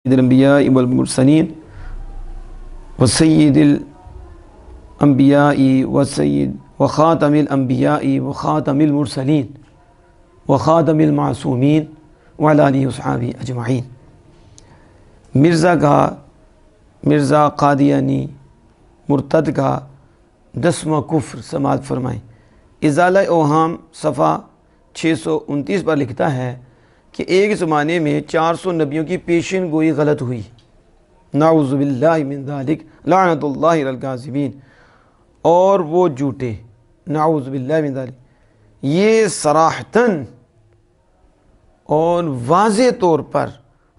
الانبیاء والمرسلین وسید الانبیاء وسید وخاتم الانبیاء وخاتم المرسلین وخاتم المعصومین وعلی آلہ وصحبہ اجمعین۔ مرزا قادیانی مرتد کا 10واں کفر سماعت فرمائیں۔ ازالہ اوہام صفحہ 629 پر لکھتا ہے کہ ایک زمانے میں 400 نبیوں کی پیشن گوئی غلط ہوئی، نعوذ باللہ من ذالک، لعنت اللہ علی الکاذبین، اور وہ جھوٹے، نعوذ باللہ من ذالک۔ یہ صراحتاً اور واضح طور پر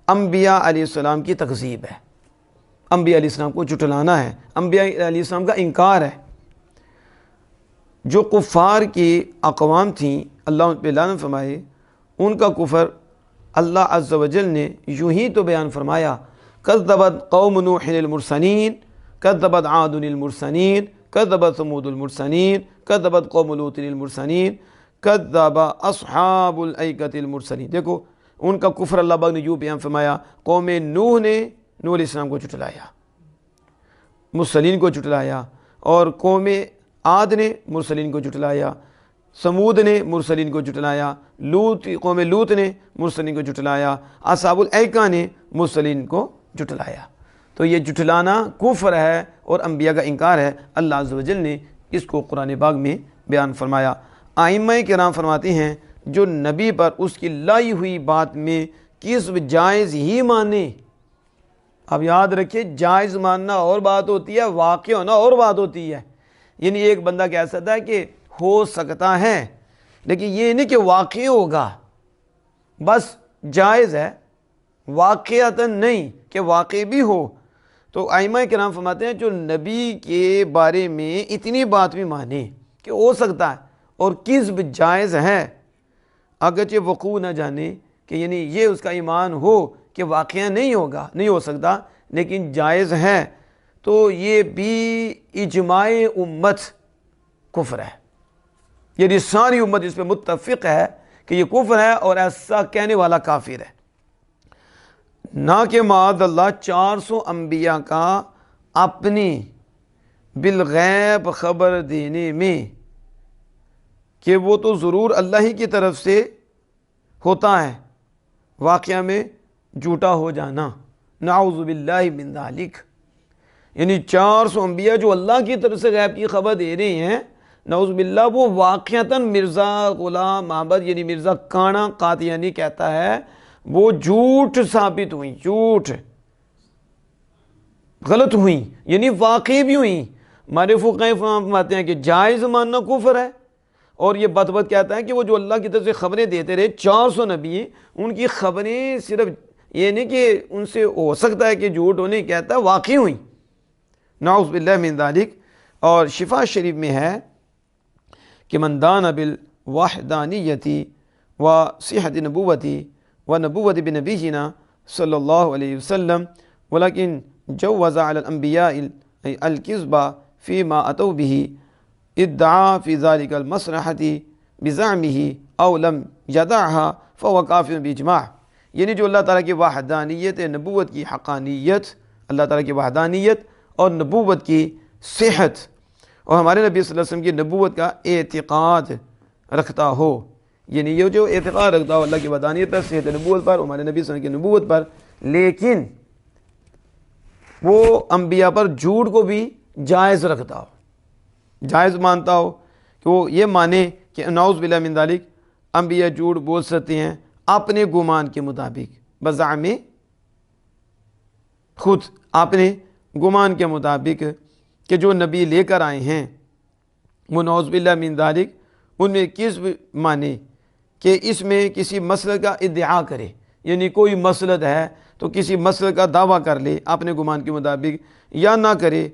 انبیاء علیہ السلام کی تکذیب ہے، انبیاء علیہ السلام کو جھٹلانا ہے، انبیاء علیہ السلام کا انکار ہے۔ جو کفار کی اقوام تھیں، اللہ ان پہ لعنت فرمائے، ان کا کفر اللہ عز و جل نے یوں ہی تو بیان فرمایا، کذبت قوم نوح المرسلین، کذبت عاد المرسلین، کذبت ثمود المرسلین، کذبت قوم لوط المرسلین، کذب اصحاب الایکۃ المرسلین۔ دیکھو ان کا کفر اللہ پاک نے یوں بیان فرمایا، قوم نوح نے نوح علیہ السلام کو جھٹلایا، مرسلین کو جھٹلایا، اور قوم عاد نے مرسلین کو جھٹلایا، ثمود نے مرسلین کو جھٹلایا، قوم لوط نے مرسلین کو جھٹلایا، اصحاب الایکہ نے مرسلین کو جھٹلایا۔ تو یہ جھٹلانا کفر ہے اور انبیاء کا انکار ہے۔ اللہ عز و جل نے اس کو قرآن پاک میں بیان فرمایا۔ ائمہ کرام فرماتے ہیں جو نبی پر اس کی لائی ہوئی بات میں کسب جائز ہی مانے۔ اب یاد رکھیں، جائز ماننا اور بات ہوتی ہے، واقع ہونا اور بات ہوتی ہے۔ یعنی ایک بندہ کہہ سکتا ہے کہ ہو سکتا ہے، لیکن یہ نہیں کہ واقع ہوگا، بس جائز ہے، واقعتاً نہیں کہ واقع بھی ہو۔ تو ائمہ کرام فرماتے ہیں جو نبی کے بارے میں اتنی بات بھی مانے کہ ہو سکتا ہے اور کذب جائز ہے، اگرچہ وقوع نہ جانے، کہ یعنی یہ اس کا ایمان ہو کہ واقعہ نہیں ہوگا، نہیں ہو سکتا، لیکن جائز ہے، تو یہ بھی اجماع امت کفر ہے۔ یعنی ساری امت اس پہ متفق ہے کہ یہ کفر ہے اور ایسا کہنے والا کافر ہے۔ نہ کہ معاذ اللہ 400 انبیاء کا اپنی بالغیب خبر دینے میں کہ وہ تو ضرور اللہ ہی کی طرف سے ہوتا ہے، واقعہ میں جھوٹا ہو جانا، نعوذ باللہ من ذالک۔ یعنی 400 انبیاء جو اللہ کی طرف سے غیب کی خبر دے رہے ہیں، نعوذ باللہ، وہ واقعتاً مرزا غلام محمد یعنی مرزا کانا قادیانی کہتا ہے وہ جھوٹ ثابت ہوئی، جھوٹ غلط ہوئی، یعنی واقعی بھی ہوئی۔ ہمارے فقہ فرماتے ہیں کہ جائز ماننا کفر ہے، اور یہ بت کہتا ہے کہ وہ جو اللہ کی طرف سے خبریں دیتے رہے 400 نبی، ان کی خبریں صرف یہ نہیں کہ ان سے ہو سکتا ہے کہ جھوٹ ہونے، کہتا ہے واقعی ہوئی، نعوذ باللہ من ذالک۔ اور شفا شریف میں ہے کہ من دان بالوحدانیت و صحت نبوتی و نبوت بنبینا صلی اللہ علیہ وسلم ولیکن جوز علی الانبیاء الکذب فیما اتوا به ادعا فی ذلک المصلحۃ بزعمہ او لم یدعها فهو کافر باجماع۔ یعنی جو اللہ تعالیٰ کی وحدانیت، نبوت کی حقانیت، اللہ تعالیٰ کی وحدانیت اور نبوت کی صحت، اور ہمارے نبی صلی اللہ علیہ وسلم کی نبوت کا اعتقاد رکھتا ہو، یعنی یہ جو اعتقاد رکھتا ہو اللہ کی وحدانیت پر، صحت نبوت پر، ہمارے نبی صلی اللہ علیہ وسلم کی نبوت پر، لیکن وہ انبیاء پر جھوٹ کو بھی جائز رکھتا ہو، جائز مانتا ہو، کہ وہ یہ مانے کہ نعوذ باللہ من ذالک انبیاء جھوٹ بول سکتے ہیں اپنے گمان کے مطابق، بزعم خود اپنے گمان کے مطابق، کہ جو نبی لے کر آئے ہیں وہ نعوذ باللہ من ذالک ان میں کذب مانے، کہ اس میں کسی مسئلہ کا ادعا کرے، یعنی کوئی مسئلہ ہے تو کسی مسئلہ کا دعویٰ کر لے اپنے گمان کے مطابق، یا نہ کرے،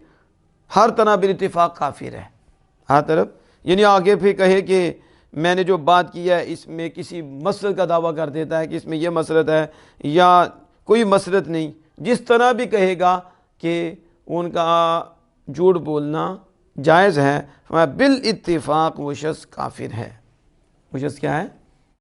ہر طرح بالاتفاق کافر ہے، ہر طرف، یعنی آگے پھر کہے کہ میں نے جو بات کی ہے اس میں کسی مسئلہ کا دعویٰ کر دیتا ہے کہ اس میں یہ مسئلہ ہے یا کوئی مسئلہ نہیں، جس طرح بھی کہے گا کہ ان کا جھوٹ بولنا جائز ہے، بالاتفاق وہ شخص کافر ہے۔ وہ شخص کیا ہے؟